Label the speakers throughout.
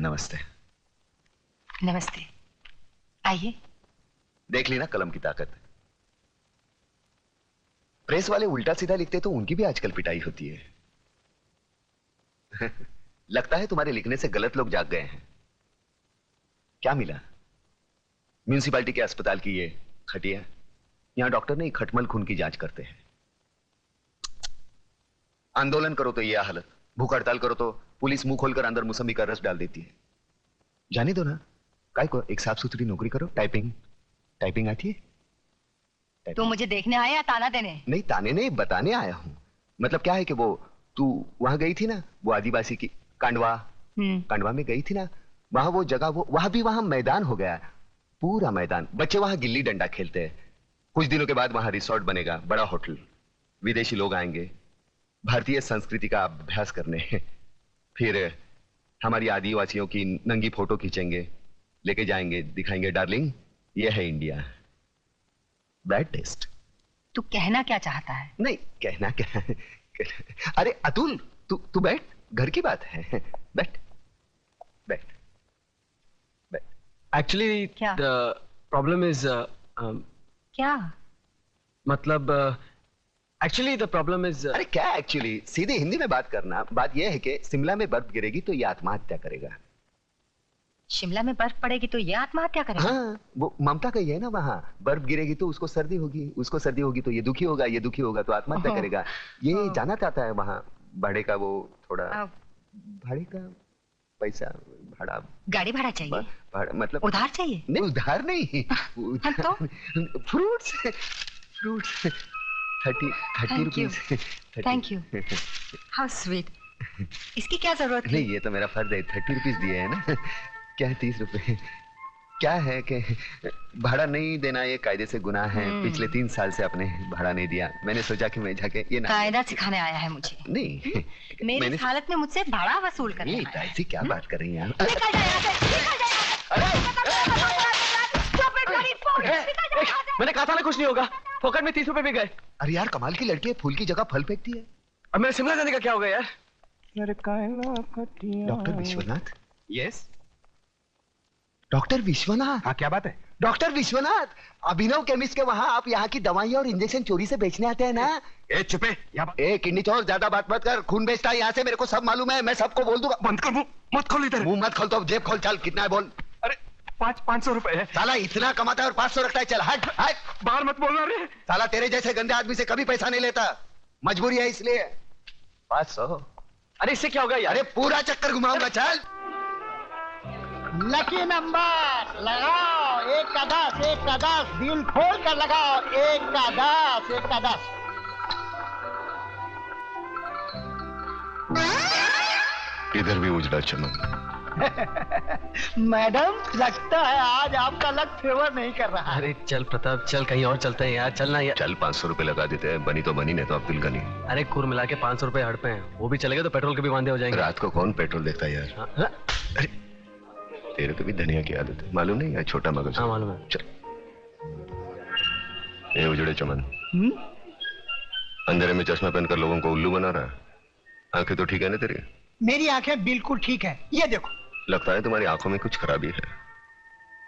Speaker 1: नमस्ते।
Speaker 2: नमस्ते, आइए।
Speaker 1: देख ली ना कलम की ताकत। प्रेस वाले उल्टा सीधा लिखते तो उनकी भी आजकल पिटाई होती है। लगता है तुम्हारे लिखने से गलत लोग जाग गए हैं। क्या मिला? म्यूनिसिपालिटी के अस्पताल की ये खटिया। यहां डॉक्टर नहीं, खटमल खून की जांच करते हैं। आंदोलन करो तो ये हालत, भूख हड़ताल करो तो पुलिस मुंह खोलकर अंदर मौसमी का रस डाल देती है। जाने दो ना, काय को एक साफ सुथरी नौकरी करो। टाइपिंग आती है?
Speaker 2: तू मुझे देखने आया या ताना देने?
Speaker 1: नहीं, ताने नहीं, बताने आया हूं। मतलब क्या है कि वो तू वहां गई थी ना, वो आदिवासी की कांडवा में गई थी ना, वहां वो जगह, वो वहां मैदान हो गया, पूरा मैदान। बच्चे वहां गिल्ली डंडा खेलते हैं। कुछ दिनों के बाद वहां रिसोर्ट बनेगा, बड़ा होटल। विदेशी लोग आएंगे भारतीय संस्कृति का अभ्यास करने। फिर हमारी आदिवासियों की नंगी फोटो खींचेंगे, लेके जाएंगे, दिखाएंगे डार्लिंग ये है इंडिया। Bad taste.
Speaker 2: तू कहना क्या चाहता है?
Speaker 1: नहीं, कहना क्या। अरे अतुल, तू बैठ, घर की बात है। बैठ बैठ बैठ।
Speaker 3: एक्चुअली
Speaker 2: क्या?
Speaker 3: द प्रॉब्लम इज
Speaker 2: क्या
Speaker 3: मतलब एक्चुअली द प्रॉब्लम इज
Speaker 1: अरे क्या एक्चुअली, सीधे हिंदी में बात करना। बात यह है कि शिमला में बर्फ गिरेगी तो ये आत्महत्या करेगा।
Speaker 2: शिमला में बर्फ पड़ेगी तो ये आत्महत्या करेगा?
Speaker 1: हाँ, वो ममता का ही है ना, वहां बर्फ गिरेगी तो उसको सर्दी होगी, उसको सर्दी होगी तो ये दुखी होगा तो आत्महत्या करेगा। ये जाना चाहता है वहां। भाड़े का वो थोड़ा भाड़े का पैसा, भाड़ा,
Speaker 2: गाड़ी भाड़ा चाहिए?
Speaker 1: भाड़ा मतलब
Speaker 2: उधार चाहिए?
Speaker 1: नहीं, उधार नहीं,
Speaker 2: तो
Speaker 1: fruits 30 rupees.
Speaker 2: Thank you, how sweet. इसकी क्या जरूरत है?
Speaker 1: नहीं, ये तो मेरा फर्ज है, 30 रुपीज दिए है ना। क्या है 30 रुपए? क्या है कि भाड़ा नहीं देना ये कायदे से गुनाह है। पिछले 3 साल से आपने भाड़ा नहीं दिया। मैंने सोचा कि मैं जाके ये ना,
Speaker 2: कायदा सिखाने आया है मुझे?
Speaker 1: नहीं,
Speaker 2: मेरी हालत में मुझसे भाड़ा वसूल करने आया है।
Speaker 1: ऐसी क्या बात कर रही हैं आप?
Speaker 2: निकल जा यहाँ से, निकल जा यहाँ से।
Speaker 3: मैंने कहा था ना कुछ नहीं होगा। पॉकेट में 30 रुपए भी गए।
Speaker 1: अरे यार, कमाल की लड़की है, फूल की जगह फल फेंकती है।
Speaker 3: अब मेरे शिमला जाने का क्या होगा यार?
Speaker 1: Doctor Vishwanath?
Speaker 3: Yes
Speaker 1: doctor Vishwanath.
Speaker 4: हाँ, क्या बात है?
Speaker 1: डॉक्टर विश्वनाथ, अभिनव केमिस्ट के वहाँ आप यहाँ की दवाइयाँ और इंजेक्शन चोरी से बेचने आते हैं ना?
Speaker 4: चुपे।
Speaker 1: ए किडनी चोर, ज्यादा बात मत कर। खून बेचता है यहाँ से, मेरे को सब मालूम है, मैं सबको बोल दूंगा।
Speaker 4: बंद कर मुंह, मत खोल इधर।
Speaker 1: मुंह मत खोल तो जेब खोल। चल, कितना है बोल।
Speaker 4: अरे 500 रुपए है।
Speaker 1: साला इतना कमाता है और 500 रखता है। चल हट हट।
Speaker 4: बाहर मत बोलना रे।
Speaker 1: साला तेरे जैसे गंदे आदमी से कभी पैसा नहीं लेता, मजबूरी है इसलिए। 500।
Speaker 3: अरे इससे क्या होगा यार?
Speaker 1: अरे पूरा चक्कर घुमाऊंगा। चल।
Speaker 5: लकी नंबर लगाओ, 1 का 10, 1 का 10, दिल खोल कर लगाओ। 1 का 10, 1 का 10।
Speaker 1: इधर भी उजड़ा चमन।
Speaker 5: मैडम, लगता है आज आपका लक फेवर नहीं कर रहा।
Speaker 3: अरे चल प्रताप, चल कहीं और चलते हैं यार। चलना यार।
Speaker 1: चल 500 रुपए लगा देते हैं। बनी तो बनी, नहीं तो अब्दुल गनी।
Speaker 3: अरे कुल मिला के 500 रुपए हड़पे हैं। वो भी चलेगा तो पेट्रोल के भी वांदे हो जाएंगे।
Speaker 1: रात को कौन पेट्रोल देखता है यार?
Speaker 3: हाँ?
Speaker 1: अरे तेरे को भी धनिया की आदत है, मालूम नहीं है? छोटा मगज।
Speaker 3: हाँ मालूम है।
Speaker 1: चल। ये उजड़े चमन अंधेरे में चश्मा पहनकर लोगों को उल्लू बना रहा है। आंखें तो ठीक है ना तेरी?
Speaker 5: मेरी आंखें बिल्कुल ठीक है, ये देखो।
Speaker 1: लगता है तुम्हारी आंखों में कुछ खराबी है।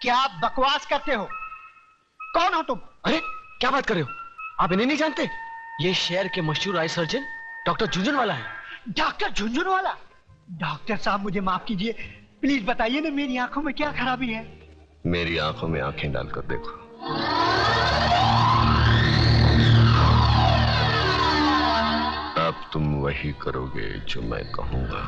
Speaker 5: क्या आप बकवास करते हो? कौन हो तुम?
Speaker 3: अरे क्या बात कर रहे हो? आप इन्हें नहीं जानते? ये शहर के मशहूर आई सर्जन डॉक्टर झुंझुनवाला है।
Speaker 5: डॉक्टर झुंझुनवाला? डॉक्टर साहब मुझे माफ कीजिए, प्लीज बताइए ना मेरी आंखों में क्या खराबी है?
Speaker 1: मेरी आंखों में आंखें डालकर देखो। अब तुम वही करोगे जो मैं कहूंगा।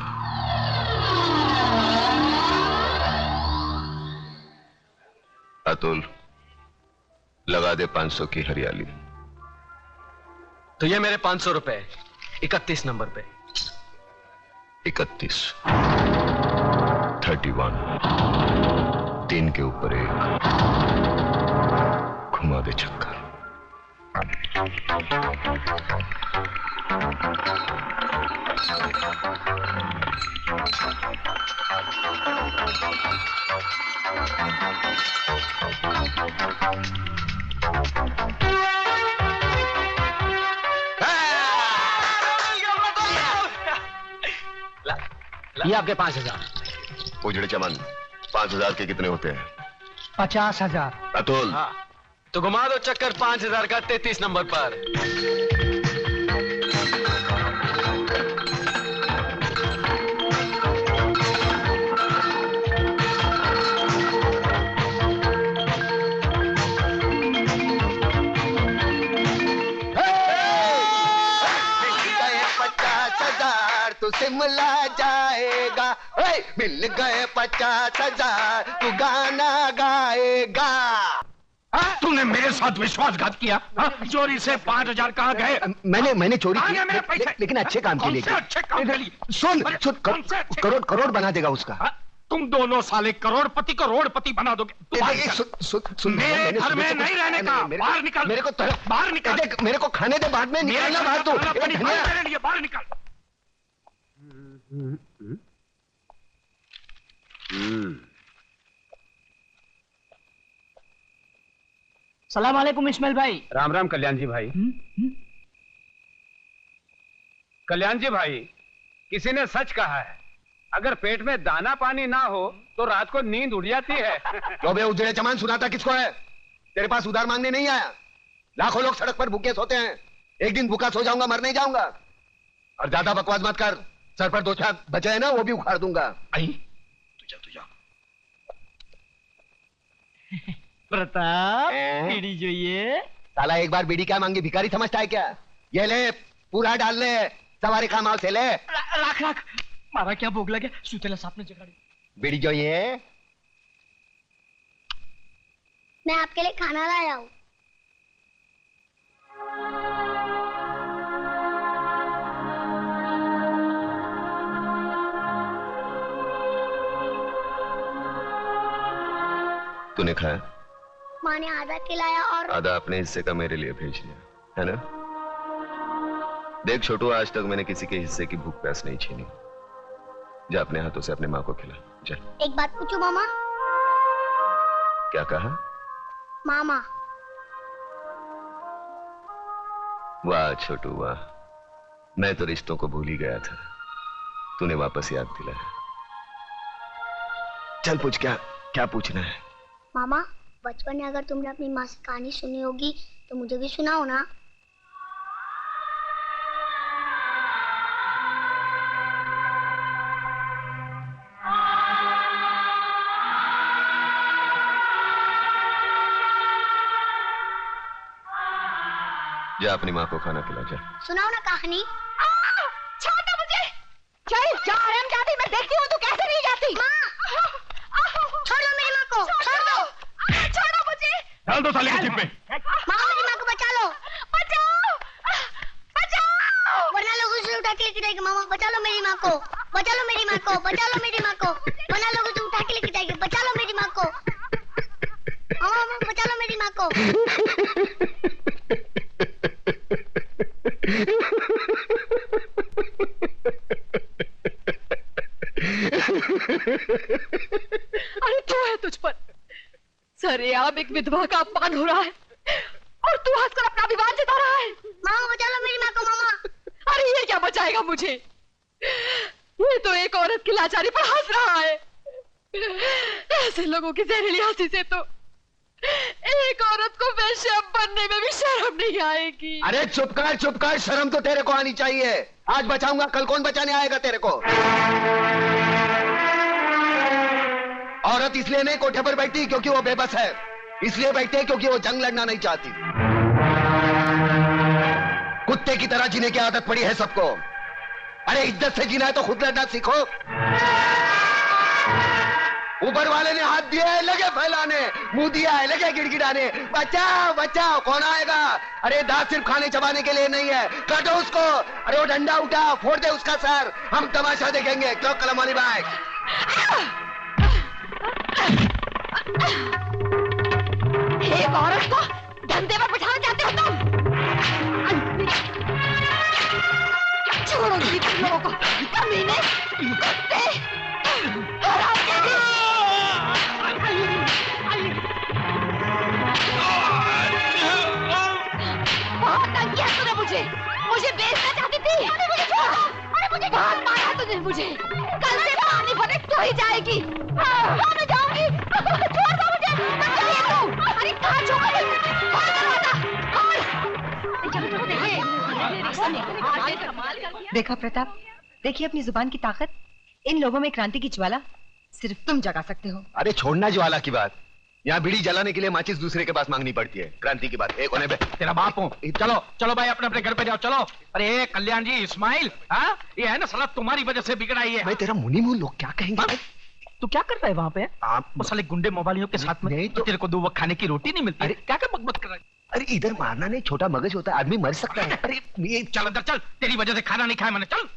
Speaker 1: अतुल, लगा दे 500 की हरियाली।
Speaker 3: तो ये मेरे 500 रुपए 31 नंबर पे।
Speaker 1: 31, 31, 3 के ऊपर 1, घुमा दे चक्कर।
Speaker 3: ये आपके 5000।
Speaker 1: उजड़े चमन 5,000 के कितने होते हैं?
Speaker 5: 50,000।
Speaker 1: अतुल।
Speaker 3: हाँ, तो घुमा दो चक्कर 5,000 का 33 नंबर पर।
Speaker 1: तो शिमला जाएगा, मिल गए 50,000 तू गाना गाएगा।
Speaker 4: तूने मेरे साथ विश्वासघात किया। चोरी से 5,000 कहाँ गए?
Speaker 1: मैंने चोरी की,
Speaker 4: मेरे पैसे।
Speaker 1: लेकिन अच्छे काम के लिए।
Speaker 4: अच्छे काम के लिए।
Speaker 1: सुन करोड़ बना देगा उसका।
Speaker 4: तुम दोनों साले करोड़पति बना दोगे। मेरे घर में नहीं रहने का। बाहर निकल।
Speaker 1: मेरे को
Speaker 4: बाहर निकल।
Speaker 1: मेरे को खाने दे, बाद में निकलना बाहर। तो
Speaker 4: मेरे लिए बाहर निकल।
Speaker 5: सलाम वालेकुम इस्माइल भाई।
Speaker 6: राम राम कल्याण जी भाई। कल्याण जी भाई, किसी ने सच कहा है, अगर पेट में दाना पानी ना हो तो रात को नींद उड़ जाती है।
Speaker 1: क्यों बे उजड़े चमान, सुनाता किसको है? तेरे पास उधार मांगने नहीं आया। लाखों लोग सड़क पर भूखे सोते हैं, एक दिन भूखा सो जाऊंगा, मर नहीं जाऊंगा। और ज्यादा बकवास मत कर, सर पर 2 छाप बचे है ना, वो भी उखाड़ दूंगा।
Speaker 4: तुझा
Speaker 5: प्रताप, बीड़ी જોઈએ।
Speaker 1: साला एक बार बीड़ी क्या मांगी, भिखारी समझता है क्या? ये ले, पूरा डाल ले, सवारी का माल से ले।
Speaker 5: राख मारा क्या भोग लगे, सुतेला सापने जगाड़ी।
Speaker 1: बीड़ी જોઈએ?
Speaker 7: मैं आपके लिए खाना लाया हूँ।
Speaker 1: तूने खाया?
Speaker 7: माँ ने आधा खिलाया और
Speaker 1: आधा अपने हिस्से का मेरे लिए भेज दिया है ना? देख छोटू, आज तक मैंने किसी के हिस्से की भूख प्यास नहीं छीनी। जा अपने हाथों से अपने माँ को खिला, जा।
Speaker 7: एक बात पूछूं मामा?
Speaker 1: क्या कहा?
Speaker 7: मामा।
Speaker 1: वाह छोटू वाह, मैं तो रिश्तों को भूल ही गया था, तूने वापस याद दिलाया। चल पूछ, क्या पूछना है?
Speaker 7: मामा, बचपन में अगर तुमने अपनी माँ से कहानी सुनी होगी तो मुझे भी सुनाओ ना।
Speaker 1: जा अपनी माँ को खाना खिला, जा।
Speaker 7: सुनाओ ना कहानी।
Speaker 2: छोड़ो मुझे। चल जा हरामजादी, मैं देखती हूँ तू कैसे नहीं जाती।
Speaker 7: छोड़ दो मेरी माँ को, छोड़ दो।
Speaker 2: छोड़ो मुझे।
Speaker 4: डाल दो साले के जिप में।
Speaker 7: मामा मेरी माँ को बचा लो।
Speaker 2: बचाओ, बचाओ।
Speaker 7: वरना लोग उसे उठा के लेके जाएंगे। मामा बचा लो मेरी माँ को, बचा लो मेरी माँ को, बचा लो मेरी माँ को। वरना लोग उसे उठा के लेके जाएंगे। बचा लो मेरी माँ को। मामा बचा लो मेरी माँ को।
Speaker 2: अरे तू है तुझ पर सरेआम एक विधवा का अपमान हो रहा है और तू हंसकर अपना विवाद जता रहा है।
Speaker 7: मामा बचा लो मेरी माँ को। मामा
Speaker 2: अरे ये क्या बचाएगा मुझे? ये तो एक औरत की लाचारी पर हंस रहा है। ऐसे लोगों की जहरीली हंसी से तो एक औरत को वेश्या बनने में भी शर्म नहीं आएगी।
Speaker 1: अरे चुप कर, शर्म तो तेरे को आनी चाहिए। आज बचाऊंगा, कल कौन बचाने आएगा तेरे को? औरत इसलिए नहीं कोठे पर बैठती क्योंकि वो बेबस है, इसलिए बैठती है क्योंकि वो जंग लड़ना नहीं चाहती। कुत्ते की तरह जीने की आदत पड़ी है सबको। अरे इज्जत से जीना है तो खुद लड़ना सीखो। ऊपर वाले ने हाथ दिया है, लगे फैलाने, मुंह दिया है, लगे गिड़गिड़ाने। बचाओ बचाओ, कौन आएगा? अरे दांत सिर्फ खाने चबाने के लिए नहीं है, काटो उसको। अरे वो डंडा उठा, फोड़ दे उसका सर, हम तमाशा देखेंगे। क्यों कलमानी भाई?
Speaker 2: एक औरत को धंधे पर बिठाना चाहते हो तुम? छोड़ो जी तुम लोगों को, कमीने, कुत्ते, हरामजादे। बहुत तंग किया तूने मुझे बेचना चाहती थी। अरे मुझे छोड़ो, अरे मुझे बहुत मारा तुझे मुझे। कल से पानी भरे तू ही जाएगी। हाँ मैं जाऊंगी। छोड़ दो मुझे। चलिए तू। अरे कहाँ छोड़ दे?
Speaker 8: देखा प्रताप, देखिए अपनी जुबान की ताकत। इन लोगों में क्रांति की ज्वाला सिर्फ तुम जगा सकते हो।
Speaker 1: अरे छोड़ना ज्वाला की बात, यहाँ बीड़ी जलाने के लिए माचिस दूसरे के पास मांगनी पड़ती है। क्रांति की बात एक होने पे
Speaker 4: तेरा बाप हूँ। चलो चलो भाई अपने अपने घर पे जाओ। चलो। अरे कल्याण जी, इस्माइल, हाँ ये है ना साला तुम्हारी वजह से बिगड़ा ही है।
Speaker 1: मैं तेरा मुनी मुंह, लोग क्या कहेंगे?
Speaker 3: तू क्या कर रहा है वहाँ पे?
Speaker 1: आप
Speaker 3: वो साले गुंडे मोबाइलियों के साथ में
Speaker 1: नहीं
Speaker 3: तो तेरे को 2 वक्त खाने की रोटी नहीं मिलती।
Speaker 1: अरे
Speaker 3: क्या क्या बकबक कर रहा है?
Speaker 1: अरे इधर मारना नहीं, छोटा मगज होता है, आदमी मर सकता है। अरे ये
Speaker 4: चल अंदर चल, तेरी वजह से खाना नहीं खाया मैंने। चल।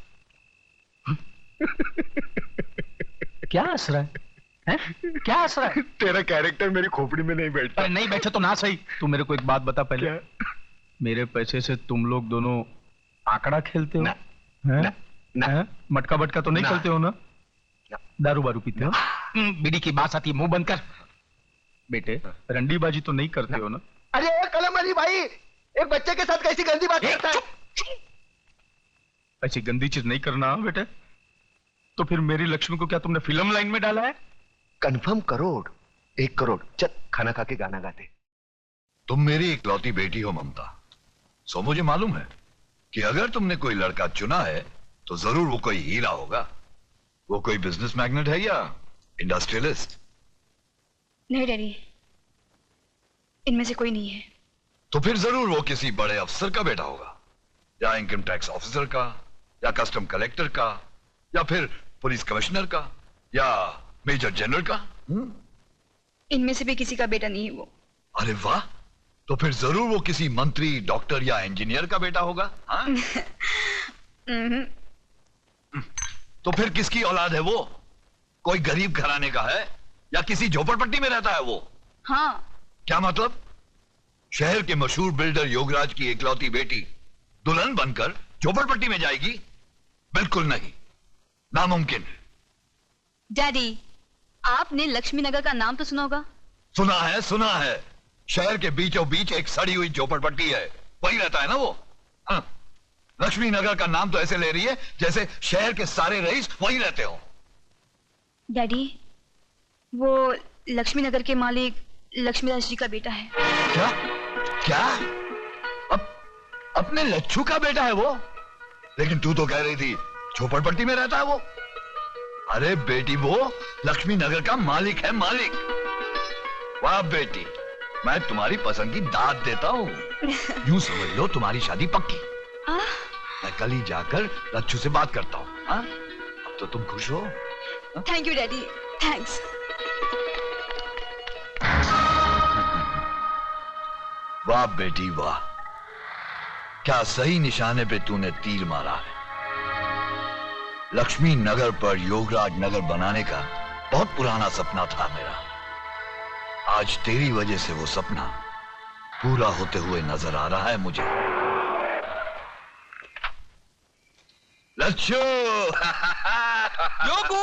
Speaker 3: क्या हंस रहा है? क्या हंस रहा है?
Speaker 1: तेरा कैरेक्टर मेरी खोपड़ी में नहीं बैठता।
Speaker 3: अरे नहीं बैठे तो ना सही। तू मेरे को एक बात बता पहले।
Speaker 1: क्या?
Speaker 3: मेरे पैसे से तुम लोग दोनों आंकड़ा खेलते हो?
Speaker 1: ना,
Speaker 3: हैं?
Speaker 1: ना, ना।
Speaker 3: हैं? मटका बटका तो नहीं
Speaker 1: ना।
Speaker 3: खेलते हो ना?
Speaker 1: ना।
Speaker 3: दारू बारू पीते हो? बीड़ी की बात आती है, मुंह बंद कर। बेटे रंडीबाजी तो नहीं करते हो ना?
Speaker 1: अरे कलम अली भाई, एक बच्चे के साथ कैसी गंदी बात करता है?
Speaker 3: ऐसी गंदी चीज नहीं करना बेटे। तो फिर मेरी लक्ष्मी को क्या तुमने फिल्म लाइन में डाला है?
Speaker 1: कंफर्म करोड़, 1 करोड़। चल खाना खा के गाना गाते।
Speaker 9: तुम मेरी इकलौती बेटी हो ममता, सो मुझे मालूम है कि अगर तुमने कोई लड़का चुना है तो जरूर वो कोई हीरा होगा। वो कोई बिजनेस मैग्नेट है या इंडस्ट्रियलिस्ट?
Speaker 10: नहीं डैडी, इनमें से कोई नहीं है।
Speaker 9: तो फिर जरूर वो किसी बड़े अफसर का बेटा होगा, या इनकम टैक्स ऑफिसर का, या कस्टम कलेक्टर का, या फिर पुलिस कमिश्नर का, या मेजर जनरल का।
Speaker 10: इनमें से भी किसी का बेटा नहीं है वो।
Speaker 9: अरे वाह, तो फिर जरूर वो किसी मंत्री, डॉक्टर या इंजीनियर का बेटा होगा। हाँ? तो फिर किसकी औलाद है वो? कोई गरीब घराने का है या किसी झोपड़पट्टी में रहता है वो?
Speaker 10: हाँ।
Speaker 9: क्या मतलब? शहर के मशहूर बिल्डर योगराज की इकलौती बेटी दुल्हन बनकर झोपड़पट्टी में जाएगी? बिल्कुल नहीं, नामुमकिन।
Speaker 10: डैडी, आपने लक्ष्मी नगर का नाम तो सुना होगा?
Speaker 9: सुना है। शहर के बीचों बीच एक सड़ी हुई झोपड़पट्टी है, वही रहता है ना वो। हाँ। लक्ष्मी नगर का नाम तो ऐसे ले रही है जैसे शहर के सारे रईस वही रहते हो।
Speaker 10: डैडी, वो लक्ष्मी नगर के मालिक लक्ष्मीदास जी का बेटा है।
Speaker 9: क्या? क्या? अपने लच्छू का बेटा है वो? लेकिन तू तो कह रही थी झोपड़पट्टी में रहता है वो। अरे बेटी, वो लक्ष्मी नगर का मालिक है, मालिक। वाह बेटी, मैं तुम्हारी पसंद की दाद देता हूँ। यूं समझ लो तुम्हारी शादी पक्की। मैं कल ही जाकर लच्छू से बात करता हूँ। अब तो तुम खुश हो?
Speaker 10: Thank you daddy, thanks.
Speaker 9: वाह बेटी वाह, क्या सही निशाने पे तूने तीर मारा है। लक्ष्मी नगर पर योगराज नगर बनाने का बहुत पुराना सपना था मेरा। आज तेरी वजह से वो सपना पूरा होते हुए नजर आ रहा है मुझे। लच्छू
Speaker 3: योगू,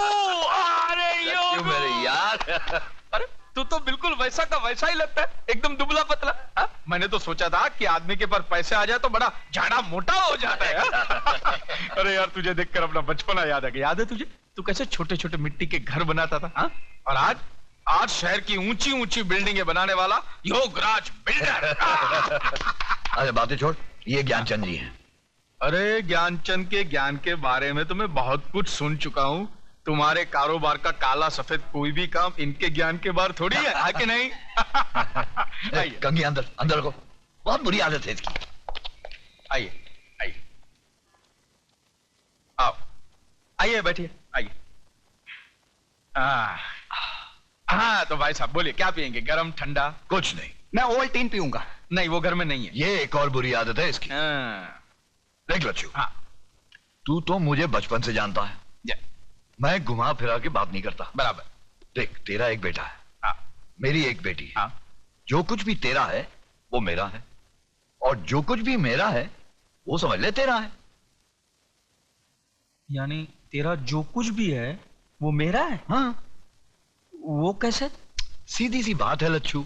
Speaker 3: अरे योगू
Speaker 9: मेरे यार।
Speaker 3: अरे तू तो बिल्कुल वैसा का वैसा ही लगता है, एकदम दुबला पतला। मैंने तो सोचा था कि आदमी के पास पैसे आ जाए तो बड़ा झाड़ा मोटा हो जाता है। अरे यार, तुझे देखकर अपना बचपना याद आ गया। याद है तुझे, तू कैसे छोटे छोटे मिट्टी के घर बनाता था? हा? और आज शहर की ऊंची ऊंची बिल्डिंगें बनाने वाला योगराज बिल्डर।
Speaker 9: अरे बातें छोड़, ये ज्ञानचंद जी हैं।
Speaker 3: अरे ज्ञानचंद के ज्ञान के बारे में तो मैं बहुत कुछ सुन चुका हूँ। तुम्हारे कारोबार का काला सफेद कोई भी काम इनके ज्ञान के बाहर थोड़ी है कि नहीं?
Speaker 9: कंगी अंदर अंदर रखो, बहुत बुरी आदत है इसकी।
Speaker 3: आइए आइए, आओ आइए, बैठिए आइए। हाँ तो भाई साहब बोलिए, क्या पियेंगे, गरम ठंडा?
Speaker 9: कुछ नहीं,
Speaker 3: मैं ओवल्टीन पीऊंगा। नहीं, वो घर में नहीं है।
Speaker 9: ये एक और बुरी आदत है इसकी। देख लच्छू,
Speaker 3: हाँ,
Speaker 9: तू तो मुझे बचपन से जानता है। मैं घुमा फिरा के बात नहीं करता।
Speaker 3: बराबर।
Speaker 9: देख, तेरा एक बेटा है,
Speaker 3: हाँ,
Speaker 9: मेरी एक बेटी है।
Speaker 3: हाँ,
Speaker 9: जो कुछ भी तेरा है वो मेरा है, और जो कुछ भी मेरा है वो समझ ले तेरा है।
Speaker 3: यानी तेरा जो कुछ भी है वो मेरा है?
Speaker 9: हाँ,
Speaker 3: वो कैसे?
Speaker 9: सीधी सी बात है लच्छू,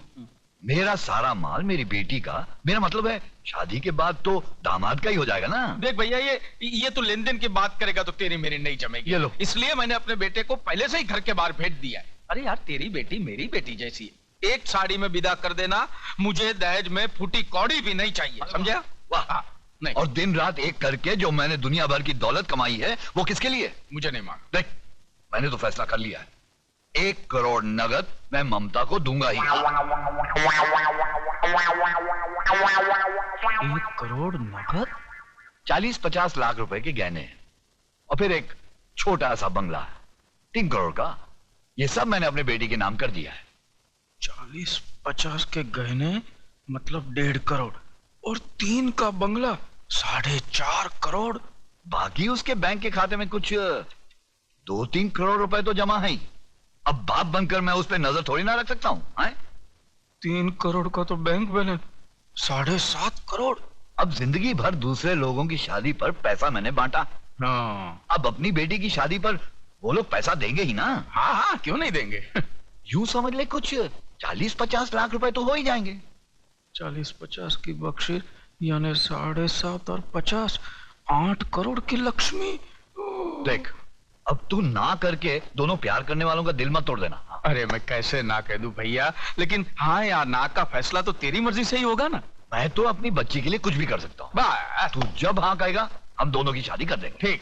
Speaker 9: मेरा सारा माल मेरी बेटी का, मेरा मतलब है शादी के बाद तो दामाद का ही हो जाएगा ना।
Speaker 3: देख भैया, ये तो लेन देन की बात करेगा तो तेरी मेरी नहीं जमेगी।
Speaker 9: ये लो।
Speaker 3: इसलिए मैंने अपने बेटे को पहले से ही घर के बाहर भेज दिया है। अरे यार, तेरी बेटी मेरी बेटी जैसी है। एक साड़ी में विदा कर देना, मुझे दहेज में फूटी कौड़ी भी नहीं चाहिए, समझा?
Speaker 9: वाह।
Speaker 3: नहीं।
Speaker 9: और दिन रात एक करके जो मैंने दुनिया भर की दौलत कमाई है वो किसके लिए?
Speaker 3: मुझे नहीं मांग।
Speaker 9: देख, मैंने तो फैसला कर लिया है, 1 करोड़ नगद मैं ममता को दूंगा ही।
Speaker 3: 1 करोड़ नगद?
Speaker 9: 40-50 लाख रुपए के गहने और फिर एक छोटा सा बंगला 3 करोड़ का, ये सब मैंने अपने बेटी के नाम कर दिया है।
Speaker 3: 40-50 के गहने मतलब 1.5 करोड़ और 3 का बंगला 4.5 करोड़।
Speaker 9: बाकी उसके बैंक के खाते में कुछ 2-3 करोड़ रुपए तो जमा है ही। अब बाप बनकर मैं उस पर नजर थोड़ी ना रख सकता हूं।
Speaker 3: 3 करोड़ का तो बैंक बैलेंस 7.5 करोड़।
Speaker 9: अब जिंदगी भर दूसरे लोगों की शादी पर पैसा मैंने बांटा, अब अपनी बेटी की शादी पर वो लोग पैसा देंगे ही ना।
Speaker 3: हाँ हाँ, क्यों नहीं देंगे।
Speaker 9: यूं समझ ले कुछ 40-50 लाख रुपए तो हो ही जाएंगे।
Speaker 3: 40-50 की बख्शिश यानी 7.5 और 50, 8 करोड़ की लक्ष्मी।
Speaker 9: देख, अब तू ना करके दोनों प्यार करने वालों का दिल मत तोड़ देना।
Speaker 3: अरे मैं कैसे ना कह दूं भैया, लेकिन हाँ यार, ना का फैसला तो तेरी मर्जी से ही होगा ना।
Speaker 9: मैं तो अपनी बच्ची के लिए कुछ भी कर सकता हूँ।
Speaker 3: बस
Speaker 9: तू जब हाँ कहेगा हम दोनों की शादी कर देंगे।
Speaker 3: ठीक।